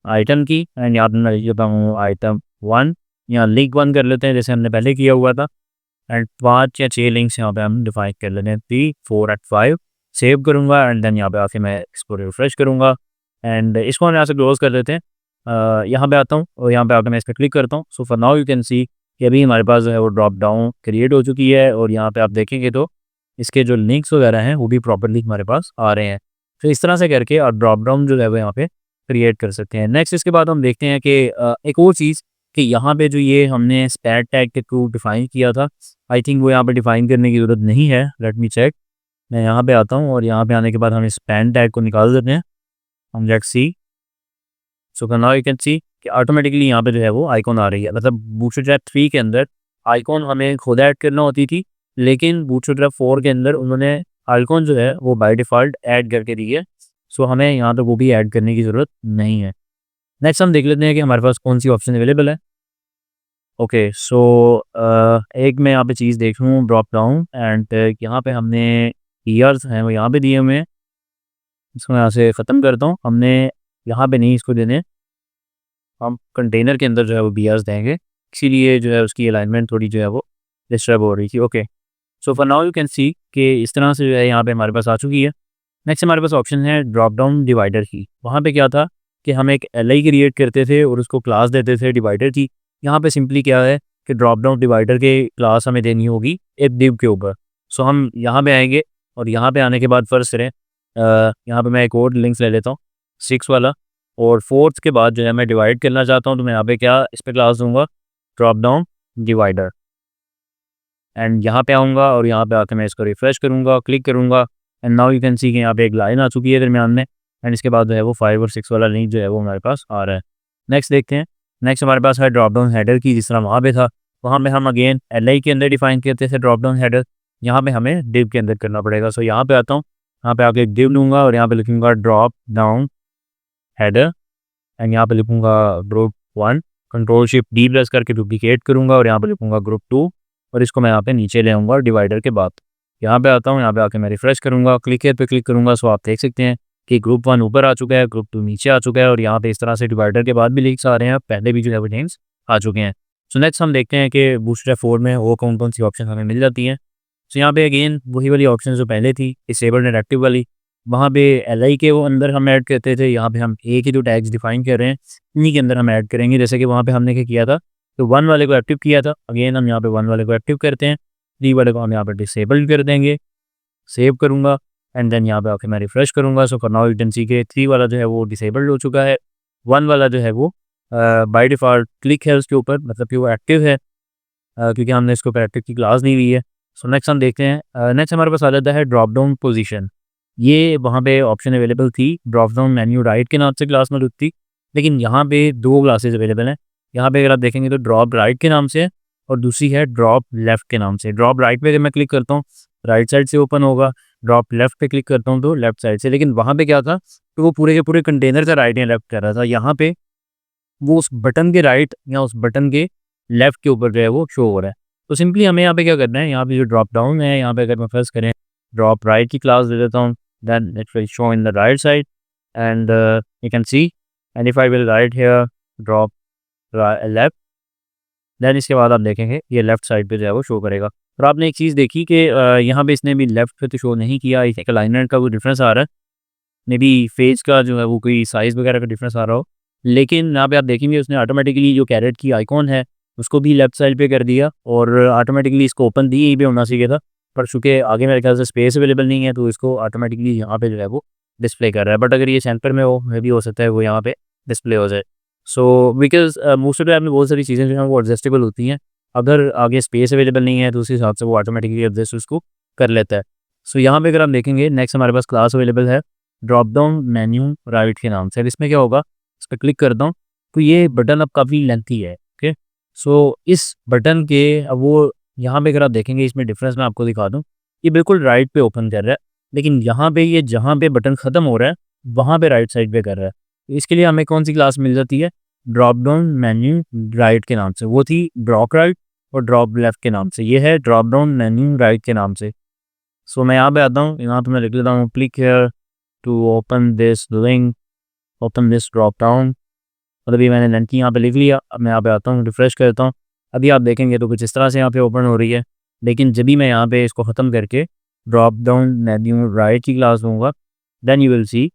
आइटम की, एंड यहाँ पे मैं लिख देता हूँ आइटम 1, यहाँ लिंक 1 कर लेते हैं जैसे हमने पहले किया हुआ था। एंड 5 या 6 लिंक्स यहाँ पे हम डिफाइन कर लेते हैं, 3, 4 एंड 5। सेव करूँगा एंड देन यहाँ पे आके मैं इसको रिफ्रेश करूँगा एंड इसको हम यहाँ से क्लोज कर देते हैं। यहाँ पे आता हूँ और यहाँ पे आकर मैं इस पर क्लिक करता हूँ। सो for now you can see कि अभी हमारे पास जो है वो ड्रॉप डाउन क्रिएट हो चुकी है, और यहाँ पे आप देखेंगे तो इसके जो लिंक्स वगैरह हैं वो भी प्रॉपर्ली हमारे पास आ रहे हैं। तो इस तरह से करके और ड्रॉप डाउन जो है वो यहाँ पे क्रिएट कर सकते हैं। नेक्स्ट इसके बाद हम देखते हैं कि एक और चीज़ कि यहाँ पे जो ये हमने स्पैट टैग के थ्रू डिफाइन किया था, आई थिंक वो यहाँ पे डिफाइन करने की ज़रूरत नहीं है। Let me check. मैं यहाँ पे आता हूँ और यहाँ पे आने के बाद हम इस स्पैन टैग को निकाल देते हैं। हम let's see. So now you can see कि ऑटोमेटिकली यहाँ पे जो है वो आइकॉन आ रही है। मतलब बूटस्ट्रैप 3 के अंदर आइकॉन हमें खुद ऐड करना होती थी, लेकिन बूटस्ट्रैप 4 के अंदर उन्होंने आइकॉन जो है वो बाय डिफ़ॉल्ट ऐड करके दी है। सो हमें यहाँ पे वो भी ऐड करने की ज़रूरत नहीं है। नेक्स्ट हम देख लेते हैं कि हमारे पास कौन सी ऑप्शन अवेलेबल है। ओके, सो एक मैं यहाँ पे चीज़ देख रहा हूँ, ड्रॉप डाउन एंड यहाँ पे हमने ईयर्स हैं वो यहाँ पे दिए हुए हैं। इसको मैं यहाँ से ख़त्म करता हूँ। हमने यहाँ पे नहीं इसको देने, हम कंटेनर के अंदर जो है वो बीयर्स देंगे, इसीलिए जो है उसकी अलाइनमेंट थोड़ी जो है वो डिस्टर्ब हो रही थी। Okay, so for now you can see कि इस तरह से जो है यहाँ पे हमारे पास आ चुकी है। नेक्स्ट हमारे पास ऑप्शन है ड्रॉप डाउन डिवाइडर की। वहाँ पे क्या था कि हम एक एलआई क्रिएट करते थे और उसको क्लास देते थे डिवाइडर की। यहाँ पे सिंपली क्या है कि ड्रॉप डाउन डिवाइडर के क्लास हमें देनी होगी एक डिव के ऊपर। सो हम यहाँ पे आएंगे और यहाँ पे आने के बाद फर्स्ट करें, यहाँ पे मैं एक और लिंक्स ले लेता हूँ 6 वाला, और 4th के बाद जो है मैं डिवाइड करना चाहता हूँ, तो मैं यहाँ पे क्या इस पर क्लास दूंगा, ड्रॉप डाउन डिवाइडर। एंड यहाँ पे आऊँगा और यहाँ पे आके मैं इसको रिफ्रेश करूँगा, क्लिक करूँगा, and now you can see कि यहाँ पे एक लाइन आ चुकी है दरमियान में। एंड इसके बाद जो है वो 5 और 6 वाला लिंक जो है वो हमारे पास आ रहा है। नेक्स्ट देखते हैं। नेक्स्ट हमारे पास है ड्रॉप डाउन हेडर की, जिस तरह वहाँ पे था। वहाँ पे हम अगेन एलआई के अंदर डिफाइन करते थे ड्रॉप डाउन हेडर, यहाँ पे हमें डिव के अंदर करना पड़ेगा। सो यहाँ पे आता हूँ, यहाँ पे आके एक डिव लूँगा और यहाँ पे लिखूँगा ड्रॉप डाउन हेडर, एंड यहाँ पे लिखूँगा group 1, control shift D press करके डुप्लीकेट करूँगा और यहाँ पे लिखूँगा ग्रुप 2, और इसको मैं यहाँ पे नीचे ले आऊँगा डिवाइडर के बाद। यहाँ पे आता हूँ, यहाँ पे आके मैं रिफ्रेश करूँगा, क्लिक हियर पे क्लिक करूँगा। सो आप देख सकते हैं कि ग्रुप 1 ऊपर आ चुका है, ग्रुप 2 नीचे आ चुका है, और यहाँ पे इस तरह से डिवाइडर के बाद भी लिंक्स आ रहे हैं, पहले भी जो है वो लिंक्स आ चुके हैं। सो नेक्स्ट हम देखते हैं कि बूटस्ट्रैप 4 में वो कौन कौन सी ऑप्शन हमें मिल जाती हैं। सो यहाँ पे अगेन वही वाली ऑप्शन जो पहले थी, डिसेबल एंड एक्टिव वाली, वहाँ पे एलआई के वो अंदर हम ऐड करते थे। यहाँ पे हम ए के जो टैग्स डिफाइन कर रहे हैं इन्हीं के अंदर हम ऐड करेंगे। जैसे कि वहाँ पे हमने क्या किया था, तो 1 वाले को एक्टिव किया था, अगेन हम यहाँ पे 1 वाले को एक्टिव करते हैं, 3 वाले को हम यहाँ पे डिसेबल कर देंगे। सेव करूँगा एंड देन यहाँ पे आके मैं रिफ्रेश करूँगा। So for now you can सी के 3 वाला जो है वो डिसेबल्ड हो चुका है, 1 वाला जो है वो बाय डिफ़ॉल्ट क्लिक है उसके ऊपर, मतलब कि वो एक्टिव है, क्योंकि हमने इसको ऊपर एक्टिव की क्लास नहीं ली है। सो नेक्स्ट हम देखते हैं। नेक्स्ट हमारे पास आ जाता है ड्रॉप डाउन पोजीशन। ये वहाँ पे ऑप्शन अवेलेबल थी, ड्रॉप डाउन मेन्यू राइट के नाम से क्लास मौजूद थी, लेकिन यहाँ पे 2 क्लासेस अवेलेबल हैं। यहाँ पे अगर आप देखेंगे तो ड्रॉप राइट के नाम से है और दूसरी है ड्रॉप लेफ्ट के नाम से। ड्रॉप राइट पे अगर मैं क्लिक करता हूँ राइट साइड से ओपन होगा, ड्रॉप लेफ्ट पे क्लिक करता हूँ तो लेफ्ट साइड से। लेकिन वहाँ पे क्या था, तो वो पूरे के पूरे कंटेनर का राइट या लेफ्ट कर रहा था। यहाँ पे वो उस बटन के राइट या उस बटन के लेफ्ट के ऊपर जो है वो शो हो रहा है। तो सिंपली हमें यहाँ पे क्या करना है, यहाँ पे जो ड्रॉप डाउन है, यहाँ पे अगर मैं फर्स्ट करें ड्रॉप राइट की क्लास दे देता हूँ, then it will show in the right side and you can see, and if I will write here drop left, then इसके बाद आप देखेंगे ये लेफ्ट साइड पे जो है वो शो करेगा। और आपने एक चीज़ देखी कि यहाँ पे इसने भी लेफ्ट पे तो शो नहीं किया, एक अलाइनमेंट का कोई डिफरेंस आ रहा है, मे बी फेस का जो है वो कोई साइज़ वगैरह का डिफरेंस आ रहा हो। लेकिन यहाँ पे आप देखेंगे उसने ऑटोमेटिकली जो कैरेट की आइकॉन है उसको भी लेफ्ट साइड पे कर दिया और ऑटोमेटिकली इसको ओपन दी यहीं पे होना चाहिए था, पर चूँकि आगे मेरे ख्याल से स्पेस अवेलेबल नहीं है तो इसको ऑटोमेटिकली यहाँ पे जो है वो डिस्प्ले कर रहा है। बट अगर ये सेंटर में हो, मे भी हो सकता है वो यहाँ पे डिस्प्ले हो जाए। So because most of the time में बहुत सारी चीज़ें जो हैं वो एडजस्टेबल होती हैं। अगर आगे स्पेस अवेलेबल नहीं है तो उस हिसाब से वो ऑटोमेटिकली एडजस्ट उसको कर लेता है। सो यहाँ पे अगर आप देखेंगे नेक्स्ट हमारे पास क्लास अवेलेबल है ड्रॉप डाउन मेन्यू राइट के नाम से। अब इसमें क्या होगा, इस पर क्लिक करता हूँ तो ये बटन अब काफ़ी लेंथी है। ओके, सो इस बटन के अब वो यहाँ पे अगर आप देखेंगे इसमें डिफरेंस मैं आपको दिखा दूँ, ये बिल्कुल राइट पे ओपन कर रहा है, लेकिन यहाँ पे ये जहाँ पे बटन ख़त्म हो रहा है वहाँ पे राइट साइड पे कर रहा है। तो इसके लिए हमें कौन सी क्लास मिल जाती है, ड्रॉप डाउन मेन्यू राइट के नाम से। वो थी ड्रॉप राइट और ड्रॉप लेफ्ट के नाम से, ये है ड्रॉप डाउन मेन्यू राइट के नाम से। सो मैं यहाँ पे आता हूँ, यहाँ पे मैं लिख लेता हूँ click here to open this link, open this drop down. मतलब ये मैंने लिंक यहाँ पे लिख लिया। अब मैं यहाँ पे आता हूँ, रिफ्रेश करता हूँ, अभी आप देखेंगे तो कुछ इस तरह से यहाँ पे ओपन हो रही है। लेकिन जब भी मैं यहाँ पे इसको ख़त्म करके ड्रॉप डाउन मेन्यू राइट की क्लास दूंगा, then you will see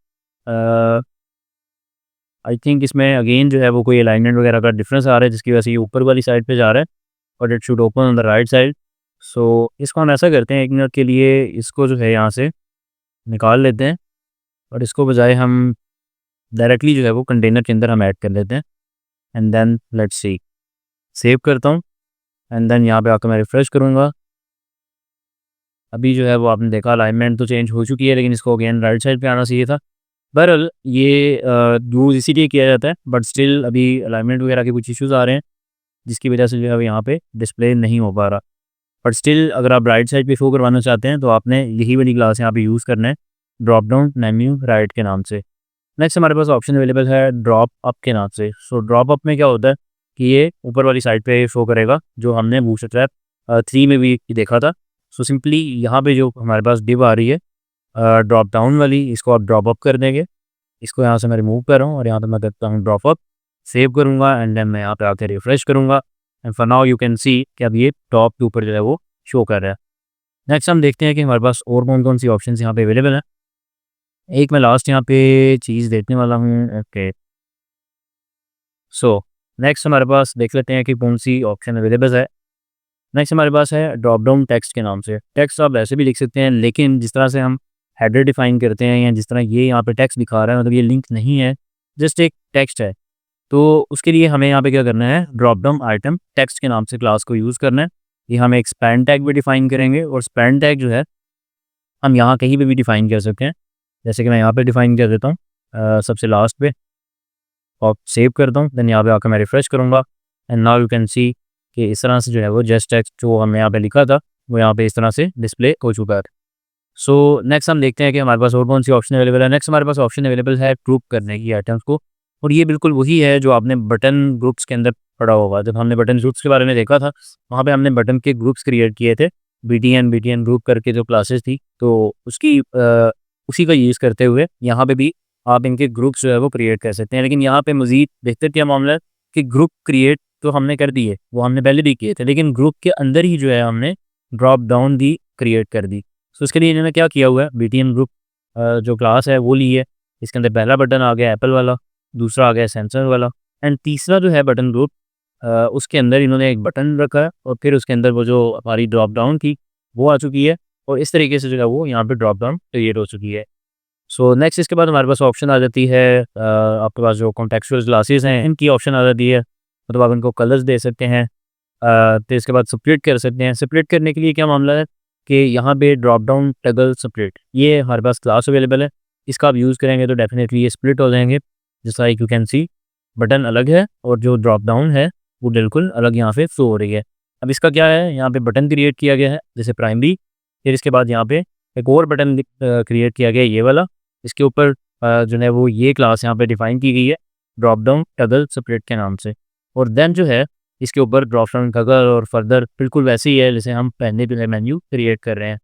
I think इसमें अगेन जो है वो कोई अलाइनमेंट वगैरह का डिफरेंस आ रहा है जिसकी वजह से ये ऊपर वाली साइड पे जा रहा है और it should open on the right side. So इसको हम ऐसा करते हैं, एक मिनट के लिए इसको जो है यहाँ से निकाल लेते हैं और इसको बजाय हम डायरेक्टली जो है वो कंटेनर के अंदर हम ऐड कर लेते हैं and then let's see. Save करता हूँ एंड देन यहाँ पे आकर मैं रिफ्रेश करूँगा। अभी जो है वो आपने देखा अलाइनमेंट तो चेंज हो चुकी है, लेकिन इसको अगेन राइट साइड पे आना चाहिए था। बहरहाल ये यूज़ इसीलिए किया जाता है, बट स्टिल अभी अलाइनमेंट वगैरह के कुछ इश्यूज़ आ रहे हैं जिसकी वजह से जो है वो यहाँ पे डिस्प्ले नहीं हो पा रहा। बट स्टिल अगर आप राइट साइड पे शो करवाना चाहते हैं तो आपने यही वाली क्लास यहाँ पे यूज़ करना है ड्रॉप डाउन मेन्यू राइट के नाम से। नेक्स्ट हमारे पास ऑप्शन अवेलेबल है ड्रॉप अप के नाम से। सो ड्रॉप अप में क्या होता है कि ये ऊपर वाली साइड पे शो करेगा, जो हमने बूटस्ट्रैप 3 में भी देखा था। सो सिंपली यहाँ पे जो हमारे पास डिव आ रही है ड्रॉप डाउन वाली, इसको आप ड्रॉप अप कर देंगे। इसको यहाँ से मैं रिमूव कर रहा हूँ और यहाँ पे मैं करता हूँ ड्रॉप अप, सेव करूँगा एंड देन मैं यहाँ पे आके रिफ्रेश करूँगा and for now you can see कि अब ये टॉप के ऊपर जो है वो शो कर रहा है। नेक्स्ट हम देखते हैं कि हमारे पास और कौन कौन सी ऑप्शन यहाँ पे अवेलेबल है। एक मैं लास्ट यहाँ पे चीज़ देखने वाला हूँ। ओके, सो नेक्स्ट हमारे पास देख लेते हैं कि कौन सी ऑप्शन अवेलेबल है। नेक्स्ट हमारे पास है ड्रॉप डाउन टेक्स्ट के नाम से। टेक्स्ट आप ऐसे भी लिख सकते हैं, लेकिन जिस तरह से हम हेडर डिफाइन करते हैं या जिस तरह ये यहाँ पे टेक्स्ट दिखा रहा है, मतलब ये लिंक नहीं है, जस्ट एक टेक्स्ट है। तो उसके लिए हमें यहाँ पे क्या करना है, ड्रॉप डाउन आइटम टेक्स्ट के नाम से क्लास को यूज़ करना है। ये हम एक स्पैन टैग भी डिफाइन करेंगे और स्पैन टैग जो है हम यहाँ कहीं पे भी डिफाइन कर सकते हैं। जैसे कि मैं यहाँ पे डिफाइन कर देता हूँ सबसे लास्ट पे और सेव करता हूँ, देन यहाँ पे आकर मैं रिफ्रेश करूँगा and now you can see कि इस तरह से जो है वो जस्ट टेक्स्ट जो हमने यहाँ पे लिखा था वो यहाँ पे इस तरह से डिस्प्ले हो चुका है। सो नेक्स्ट हम देखते हैं कि हमारे पास और कौन सी ऑप्शन अवेलेबल है। नेक्स्ट हमारे पास ऑप्शन अवेलेबल है ग्रुप करने की आइटम्स को, और ये बिल्कुल वही है जो आपने बटन ग्रुप्स के अंदर पढ़ा होगा। जब हमने बटन ग्रुप्स के बारे में देखा था वहाँ पे हमने बटन के ग्रुप्स क्रिएट किए थे, बीटीएन ग्रुप करके जो क्लासेस थी, तो उसकी उसी का यूज़ करते हुए यहाँ पे भी आप इनके ग्रुप्स जो है वो क्रिएट कर सकते हैं। लेकिन यहाँ पे मज़ीद बेहतर क्या मामला है कि ग्रुप क्रिएट तो हमने कर दिए, वो हमने पहले भी किए थे, लेकिन ग्रुप के अंदर ही जो है हमने ड्रॉप डाउन भी क्रिएट कर दी। सो इसके लिए इन्होंने क्या किया हुआ है, बीटीएन ग्रुप जो क्लास है वो ली है। इसके अंदर पहला बटन आ गया एप्पल वाला, दूसरा आ गया सैमसंग वाला एंड तीसरा जो है बटन ग्रुप उसके अंदर इन्होंने एक बटन रखा है और फिर उसके अंदर वो जो हमारी ड्रॉप डाउन थी वो आ चुकी है और इस तरीके से जो है वो यहाँ पे ड्रॉप डाउन क्रिएट हो चुकी है। सो नेक्स्ट इसके बाद हमारे पास ऑप्शन आ जाती है आपके पास जो कॉन्टेक्चुअल ग्लासेस हैं इनकी ऑप्शन आ जाती है, मतलब आप इनको कलर्स दे सकते हैं। तो इसके बाद स्प्लिट कर सकते हैं। स्प्लिट करने के लिए क्या मामला है कि यहाँ पे ड्रॉप डाउन टगल स्प्लिट ये हमारे पास क्लास अवेलेबल है, इसका आप यूज़ करेंगे तो डेफिनेटली ये स्प्लिट हो जाएंगे। जैसा यू कैन सी बटन अलग है और जो ड्रॉप डाउन है वो बिल्कुल अलग यहाँ पे शो हो रही है। अब इसका क्या है, यहाँ पे बटन क्रिएट किया गया है जैसे प्राइमरी, फिर इसके बाद यहाँ पे एक और बटन क्रिएट किया गया है ये वाला, इसके ऊपर जो है वो ये क्लास यहाँ पे डिफाइन की गई है ड्रॉप डाउन टगल सेपरेट के नाम से। और देन जो है इसके ऊपर ड्रॉप डाउन टगल और फर्दर बिल्कुल वैसे ही है जैसे हम पहले जो है मेन्यू क्रिएट कर रहे हैं।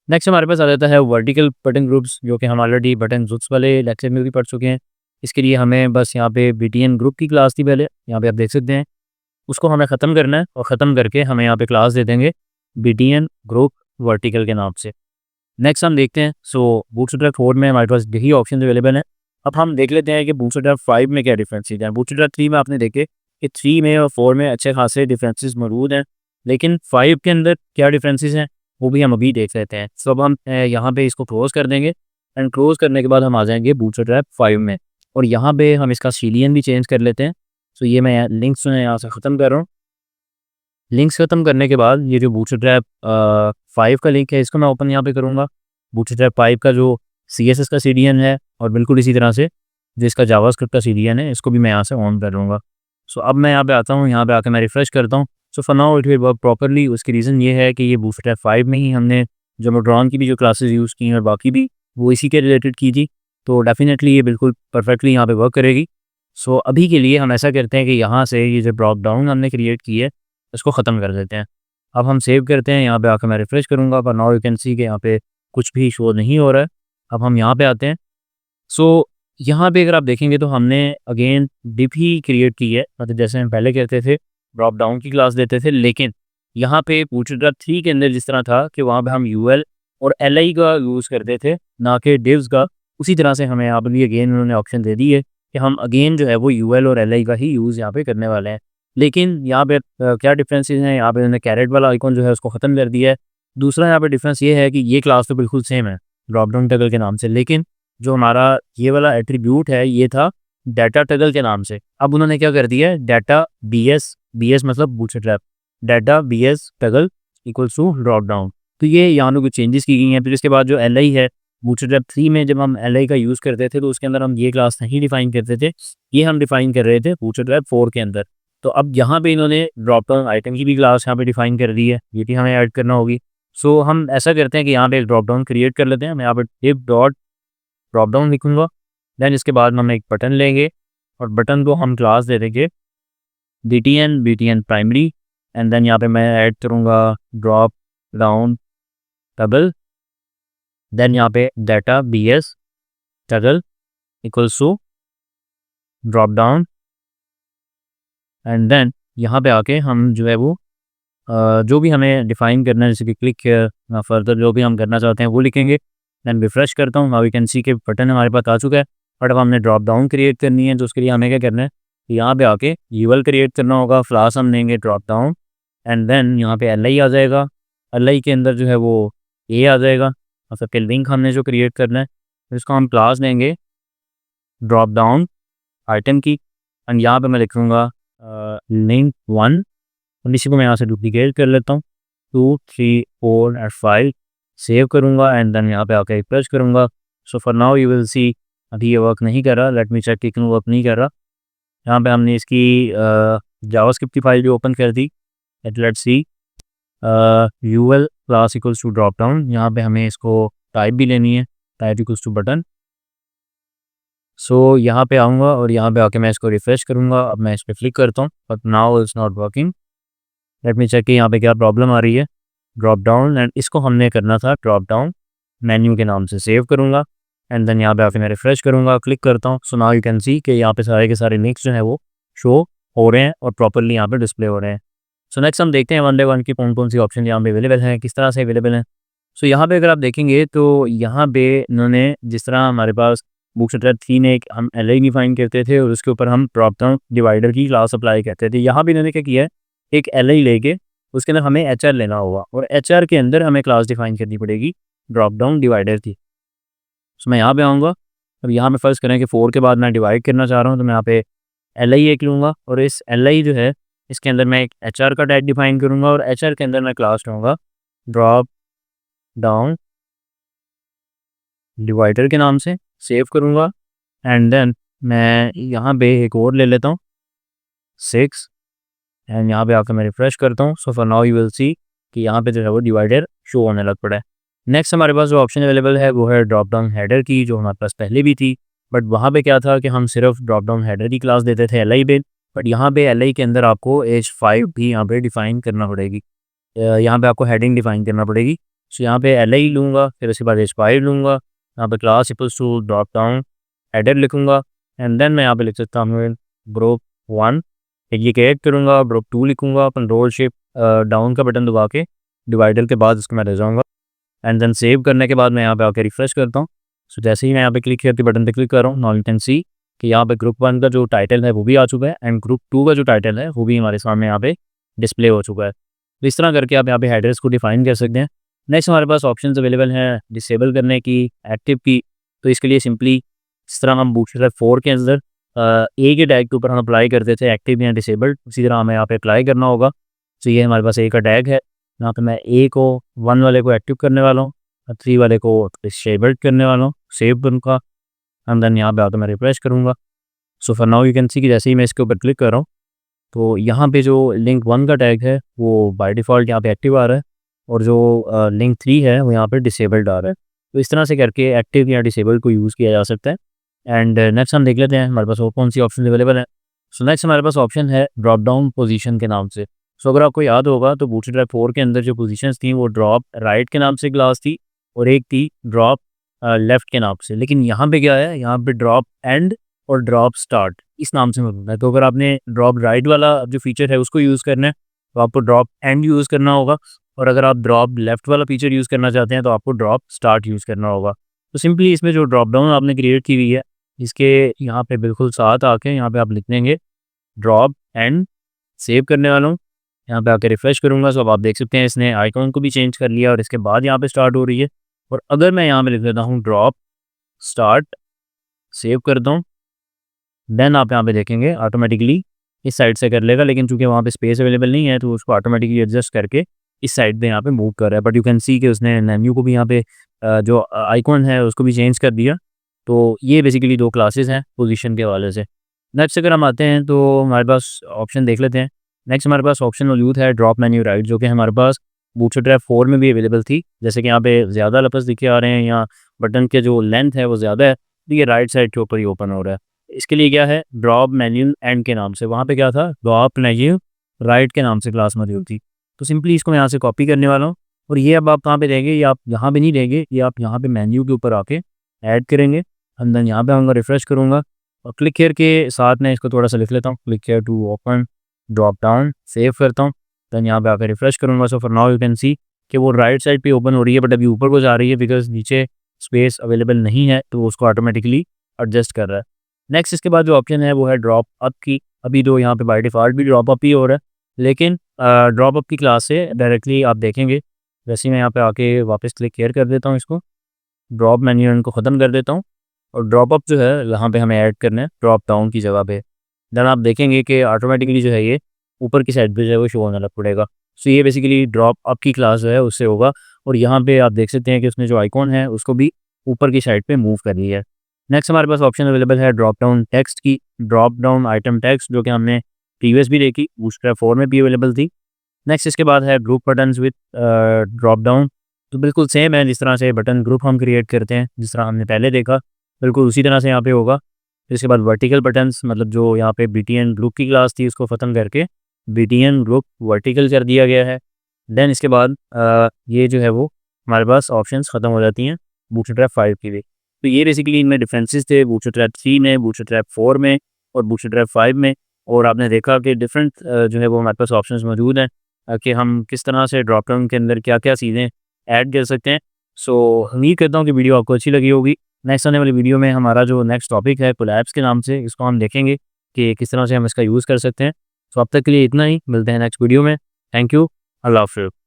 नेक्स्ट हमारे पास आ जाता है वर्टिकल बटन ग्रुप्स, जो कि हम ऑलरेडी बटन ग्रुप्स वाले लेक्चर में भी पढ़ चुके हैं। इसके लिए हमें बस यहाँ पे बीटीएन ग्रुप की क्लास थी पहले, यहाँ पे आप देख सकते हैं, उसको हमें ख़त्म करना है और ख़त्म करके हमें यहाँ पे क्लास दे देंगे बीटीएन ग्रुप वर्टिकल के नाम से। नेक्स्ट हम देखते हैं, सो बूटस्ट्रैप 4 में हमारे पास यही ऑप्शन अवेलेबल है। अब हम देख लेते हैं कि बूटस्ट्रैप 5 में क्या डिफरेंसेस हैं। बूटस्ट्रैप 3 में आपने देखे कि 3 में और 4 में अच्छे खासे डिफरेंसेस मौजूद हैं, लेकिन 5 के अंदर क्या डिफरेंसेस हैं वो भी हम अभी देख लेते हैं। सो अब हम यहाँ पे इसको क्लोज़ कर देंगे एंड क्लोज़ करने के बाद हम आ जाएंगे बूटस्ट्रैप 5 में, और यहाँ पे हम इसका सीलियन भी चेंज कर लेते हैं। सो ये मैं लिंक्स जो है यहाँ से ख़त्म कर रहा हूँ। लिंक्स ख़त्म करने के बाद ये जो बूटस्ट्रैप 5 का लिंक है इसको मैं ओपन यहाँ पे करूँगा। बूटस्ट्रैप 5 का जो CSS का सीडीएन है और बिल्कुल इसी तरह से जो इसका जावास्क्रिप्ट का सीडीएन है इसको भी मैं यहाँ से ऑन कर लूँगा। सो अब मैं यहाँ पे आता हूँ, यहाँ पे आकर मैं रिफ्रेश करता हूँ। सो for now it will work properly. उसकी रीज़न ये है कि ये बूटस्ट्रैप 5 में ही हमने जो मोड्रॉन की भी जो क्लासेस यूज़ की हैं और बाकी भी वो इसी के रिलेटेड की थी, तो डेफिनेटली ये बिल्कुल परफेक्टली यहाँ पे वर्क करेगी। सो अभी के लिए हम ऐसा करते हैं कि यहाँ से ये जो ड्रॉप डाउन हमने क्रिएट की है इसको ख़त्म कर देते हैं। अब हम सेव करते हैं, यहाँ पे आकर मैं रिफ्रेश करूँगा, पर नाउ यू कैन सी कि यहाँ पे कुछ भी शो नहीं हो रहा है। अब हम यहाँ पे आते हैं। सो यहाँ पे अगर आप देखेंगे तो हमने अगेन डिप ही क्रिएट की है, मतलब जैसे हम पहले कहते थे ड्रॉप डाउन की क्लास देते थे, लेकिन यहाँ पे बूटस्ट्रैप 3 के अंदर जिस तरह था कि वहाँ पे हम यूएल और एलआई का यूज़ करते थे ना कि डिव्स का, उसी तरह से हमें यहाँ पर भी अगेन उन्होंने ऑप्शन दे दी है कि हम अगेन जो है वो यूएल और एलआई का ही यूज़ यहाँ पे करने वाले हैं। लेकिन यहाँ पे क्या डिफरेंसेस हैं, यहाँ पे उन्होंने कैरेट वाला आइकॉन जो है उसको ख़त्म कर दिया है। दूसरा यहाँ पे डिफरेंस ये है कि ये क्लास तो बिल्कुल सेम है ड्रॉप डाउन टगल के नाम से, लेकिन जो हमारा ये वाला एट्रीब्यूट है ये था डाटा टगल के नाम से। अब उन्होंने क्या कर दिया है, डाटा बीएस मतलब bootstrap data BS toggle equals to drop down. तो ये यहाँ पे कुछ चेंजेस की गई हैं। फिर इसके बाद जो एलआई है, बूटस्ट्रैप 3 में जब हम एलआई का यूज़ करते थे तो उसके अंदर हम ये क्लास नहीं डिफाइन करते थे, ये हम डिफाइन कर रहे थे बूटस्ट्रैप 4 के अंदर। तो अब यहाँ पे इन्होंने ड्रॉप डाउन आइटम की भी क्लास यहाँ पे डिफाइन कर दी है, ये भी हमें ऐड करना होगी। सो हम ऐसा करते हैं कि यहाँ पे एक ड्रॉप डाउन क्रिएट कर लेते हैं। मैं यहाँ पे टिप डॉट ड्रॉप डाउन लिखूँगा, देन इसके बाद हम एक बटन लेंगे और बटन को हम क्लास दे देंगे बीटीएन प्राइमरी, एंड देन यहाँ पे मैं ऐड करूँगा ड्रॉप डाउन टगल, देन यहाँ पे data BS toggle equals to drop down, and then यहाँ पे आके हम जो है वो जो भी हमें डिफाइन करना है, जैसे कि क्लिक या फर्दर जो भी हम करना चाहते हैं वो लिखेंगे। देन रिफ्रेश करता हूँ, नाउ वी कैन सी के बटन हमारे पास आ चुका है। बट अब हमने ड्रॉप डाउन क्रिएट करनी है, तो उसके लिए हमें क्या करना है, यहाँ पे आके यूएल क्रिएट करना होगा, क्लास हम लेंगे ड्रॉप डाउन, एंड देन यहाँ पे एलआई आ जाएगा, एलआई के अंदर जो है वो ए आ जाएगा, मतलब कि लिंक हमने जो क्रिएट करना है, तो इसको हम क्लास लेंगे ड्रॉप डाउन आइटम की, एंड यहाँ पे मैं लिखूँगा लिंक 1, और इसी को मैं यहाँ से डुप्लीकेट कर लेता हूँ, 2 3 4 और 5 सेव करूँगा, एंड देन यहाँ पे आकर रिफ्रेश करूँगा। So for now you will सी अभी ये वर्क नहीं कर रहा, लेट मी चेक कि क्यों वर्क नहीं कर रहा। यहाँ पे हमने इसकी जावास्क्रिप्ट की फाइल भी ओपन कर दी, let's see UL class equals to drop down, यहाँ पे हमें इसको टाइप भी लेनी है, type equals to button. So यहाँ पे आऊँगा और यहाँ पे आके मैं इसको रिफ्रेश करूँगा। अब मैं इस पर क्लिक करता हूँ, but now it's not working. Let me check कि यहाँ पे क्या प्रॉब्लम आ रही है। ड्रॉप डाउन, एंड इसको हमने करना था ड्रॉप डाउन मेन्यू के नाम से, सेव करूँगा, एंड देन यहाँ पे आके मैं रिफ्रेश करूँगा, क्लिक करता हूँ। So now you can see कि यहाँ पे सारे के सारे लिंक्स जो है वो शो हो रहे हैं और प्रॉपरली यहाँ पे डिस्प्ले हो रहे हैं। सो नेक्स्ट हम देखते हैं वन बाय वन की कौन कौन सी ऑप्शन यहाँ पे अवेलेबल हैं, किस तरह से अवेलेबल हैं। सो यहाँ पे अगर आप देखेंगे तो यहाँ पे इन्होंने जिस तरह हमारे पास बूटस्ट्रैप 3 में एक हम एलआई डिफाइन करते थे और उसके ऊपर हम ड्रॉप डाउन डिवाइडर की क्लास अप्लाई करते थे, यहाँ पे इन्होंने क्या किया है, एक एलआई लेके उसके अंदर हमें एचआर लेना होगा और एचआर के अंदर हमें क्लास डिफाइन करनी पड़ेगी ड्रॉप डाउन डिवाइडर की। सो मैं यहाँ पे आऊँगा, अब यहाँ पे फर्स्ट करें कि 4 के बाद मैं डिवाइड करना चाह रहा हूँ, तो मैं यहाँ पे एलआई एक लूँगा और इस एलआई जो है इसके अंदर मैं एक एचआर का टाइप डिफाइन करूँगा और एचआर के अंदर मैं क्लास लूँगा ड्रॉप डाउन डिवाइडर के नाम से, सेव करूँगा, एंड देन मैं यहाँ पे एक और ले लेता हूँ 6, एंड यहाँ पे आकर मैं रिफ्रेश करता हूँ। सो for now you will see कि यहाँ पे जो है वो डिवाइडर शो होने लग पड़ा है। नेक्स्ट हमारे पास जो ऑप्शन अवेलेबल है वो है ड्रॉप डाउन हेडर की, जो हमारे पास पहले भी थी। बट वहाँ पे क्या था कि हम सिर्फ ड्रॉप डाउन हेडर की क्लास देते थे एल आई पे, बट यहाँ पे एल आई के अंदर आपको एज 5 भी यहाँ पे डिफ़ाइन करना पड़ेगी। यहाँ पे आपको हेडिंग डिफ़ाइन करना पड़ेगी। सो यहाँ पे एल आई लूँगा, फिर उसके बाद एज 5 लूँगा, यहाँ पे class equals to drop down header लिखूँगा एंड देन मैं यहाँ पे लिख सकता हूँ ग्रुप 1, ये क्रिएट करूँगा, ग्रुप 2 लिखूँगा, कंट्रोल शिफ्ट डाउन का बटन दबा के डिवाइडर के बाद उसको मैं ले जाऊँगा एंड देन सेव करने के बाद मैं यहाँ पे आके रिफ्रेश करता हूँ। सो जैसे ही मैं यहाँ पे क्लिक करके बटन पे क्लिक कर रहा हूँ, नाउ यू कैन सी कि यहाँ पे ग्रुप 1 का जो टाइटल है वो भी आ चुका है एंड ग्रुप 2 का जो टाइटल है वो भी हमारे सामने यहाँ पे डिस्प्ले हो चुका है। तो इस तरह करके आप यहाँ पे हेडर्स को डिफाइन कर सकते हैं। नेक्स्ट हमारे पास ऑप्शंस अवेलेबल हैं डिसेबल करने की, एक्टिव की। तो इसके लिए सिंपली इस तरह हम बूटस्ट्रैप 4 के अंदर ए के टैग के ऊपर हम अप्लाई करते थे एक्टिव या डिसेबल्ड, उसी तरह हमें यहाँ पे अप्लाई करना होगा। तो ये हमारे पास ए का टैग है, यहाँ पे मैं ए को 1 वाले को एक्टिव करने वाला हूँ, 3 वाले को डिसेबल्ड करने वाला हूँ, सेव उनका एंड देन यहाँ पे आकर मैं रिफ्रेश करूँगा। So for now you can see कि जैसे ही मैं इसके ऊपर क्लिक कर रहा हूँ तो यहाँ पे जो लिंक 1 का टैग है वो बाय डिफ़ॉल्ट यहाँ पे एक्टिव आ रहा है और जो लिंक 3 है वो यहाँ पे डिसेबल्ड आ रहा है। तो इस तरह से करके एक्टिव या डिसेबल्ड को यूज़ किया जा सकता है। एंड नेक्स्ट हम देख लेते हैं हमारे पास और कौन सी ऑप्शन अवेलेबल है। सो नेक्स्ट हमारे पास ऑप्शन है ड्रॉप डाउन पोजीशन के नाम से। सो अगर आपको याद होगा तो बूटस्ट्रैप 4 के अंदर जो पोजीशंस थी वो ड्रॉप राइट के नाम से क्लास थी और एक थी ड्रॉप लेफ्ट के नाम से। लेकिन यहाँ पे क्या है, यहाँ पे ड्रॉप एंड और ड्रॉप स्टार्ट इस नाम से मौजूद है। तो अगर आपने ड्रॉप राइट वाला जो फीचर है उसको यूज़ करना है तो आपको ड्रॉप एंड यूज़ करना होगा और अगर आप ड्रॉप लेफ्ट वाला फीचर यूज़ करना चाहते हैं तो आपको ड्रॉप स्टार्ट यूज़ करना होगा। तो सिंपली इसमें जो ड्रॉप डाउन आपने क्रिएट की हुई है इसके यहाँ पे बिल्कुल साथ आके यहाँ पे आप लिख देंगे ड्रॉप एंड, सेव करने वाला हूँ। यहाँ पे आके रिफ्रेश करूँगा तो अब आप देख सकते हैं इसने आइकॉन को भी चेंज कर लिया और इसके बाद यहाँ पे स्टार्ट हो रही है। और अगर मैं यहाँ पे लिख देता हूँ ड्रॉप स्टार्ट, सेव करता हूँ, देन आप यहाँ पे देखेंगे ऑटोमेटिकली इस साइड से कर लेगा, लेकिन चूंकि वहाँ पे स्पेस अवेलेबल नहीं है तो उसको ऑटोमेटिकली एडजस्ट करके इस साइड पे यहाँ पे मूव कर रहा है। बट यू कैन सी कि उसने मेन्यू को भी यहाँ पे जो आइकॉन है उसको भी चेंज कर दिया। तो ये बेसिकली 2 क्लासेस हैं पोजीशन के हवाले से। नेक्स्ट अगर हम आते हैं तो हमारे पास ऑप्शन देख लेते हैं। नेक्स्ट हमारे पास ऑप्शन मौजूद है ड्रॉप मेन्यू राइट, जो कि हमारे पास बूटस्ट्रैप 4 में भी अवेलेबल थी। जैसे कि यहाँ पे ज़्यादा लफ्ज़ दिखे आ रहे हैं या बटन के जो लेंथ है वो ज़्यादा है तो ये राइट साइड के ऊपर ही ओपन हो रहा है। इसके लिए क्या है ड्रॉप मेन्यू एंड के नाम से, वहाँ पे क्या था ड्रॉप मेन्यू राइट के नाम से क्लास मौजूद थी। तो सिंपली इसको मैं यहाँ से कॉपी करने वाला हूँ और ये अब आप कहाँ पे देंगे, ये आप यहाँ पे नहीं देंगे, ये आप यहाँ पे मेन्यू के ऊपर आके ऐड करेंगे। अंदर यहाँ पे आऊँगा, रिफ्रेश करूँगा और क्लिक केयर के साथ में इसको थोड़ा सा लिख लेता हूँ, click here to open drop down, save करता हूँ, देन यहाँ पे आकर रिफ्रेश करूँगा। So for now you can see कि वो राइट साइड पे ओपन हो रही है बट अभी ऊपर को जा रही है बिकॉज नीचे स्पेस अवेलेबल नहीं है तो उसको ऑटोमेटिकली एडजस्ट कर रहा है। नेक्स्ट इसके बाद जो ऑप्शन है वो है ड्रॉप अप की। अभी तो यहाँ पे बाय डिफ़ॉल्ट भी ड्रॉप अप ही हो रहा है, लेकिन ड्रॉप अप की क्लास से डायरेक्टली आप देखेंगे वैसे ही मैं यहाँ पे आके वापस क्लिक केयर कर देता हूँ, इसको ड्रॉप मेन्यू इनको ख़त्म कर देता हूँ और ड्रॉप अप जो है यहाँ पे हमें ऐड करना है ड्रॉप डाउन की जगह पे। देन आप देखेंगे कि ऑटोमेटिकली जो है ये ऊपर की साइड पे जो है वो शो होने लग पड़ेगा। सो ये बेसिकली ड्रॉप अप की क्लास जो है उससे होगा और यहाँ पे आप देख सकते हैं कि उसने जो आइकॉन है उसको भी ऊपर की साइड पे मूव कर लिया है। नेक्स्ट हमारे पास ऑप्शन अवेलेबल है ड्रॉप डाउन टेक्स्ट की, ड्रॉप डाउन आइटम टेक्स्ट, जो कि हमने प्रीवियस भी देखी, बूटस्ट्रैप 4 में भी अवेलेबल थी। नेक्स्ट इसके बाद है group buttons with drop down. तो बिल्कुल सेम है, जिस तरह से बटन ग्रुप हम क्रिएट करते हैं जिस तरह हमने पहले देखा बिल्कुल उसी तरह से यहाँ पे होगा। इसके बाद वर्टिकल बटन्स, मतलब जो यहाँ पे BTN ग्रुप की क्लास थी उसको ख़त्म करके BTN ग्रुप वर्टिकल कर दिया गया है। देन इसके बाद ये जो है वो हमारे पास ऑप्शंस ख़त्म हो जाती हैं बूटस्ट्रैप 5 की भी। तो ये बेसिकली इनमें डिफरेंसेस थे बूटस्ट्रैप 3 में, बूटस्ट्रैप 4 में और बूटस्ट्रैप 5 में। और आपने देखा कि डिफरेंट जो है वो हमारे पास ऑप्शंस मौजूद हैं कि हम किस तरह से ड्रॉप डाउन के अंदर क्या-क्या चीज़ें ऐड कर सकते हैं। सो उम्मीद करता हूँ कि वीडियो आपको अच्छी लगी होगी। नेक्स्ट आने वाली वीडियो में हमारा जो नेक्स्ट टॉपिक है कोलैब्स के नाम से, इसको हम देखेंगे कि किस तरह से हम इसका यूज़ कर सकते हैं। सो अब तक के लिए इतना ही, मिलते हैं नेक्स्ट वीडियो में। थैंक यू, अल्लाह हाफ़िज़।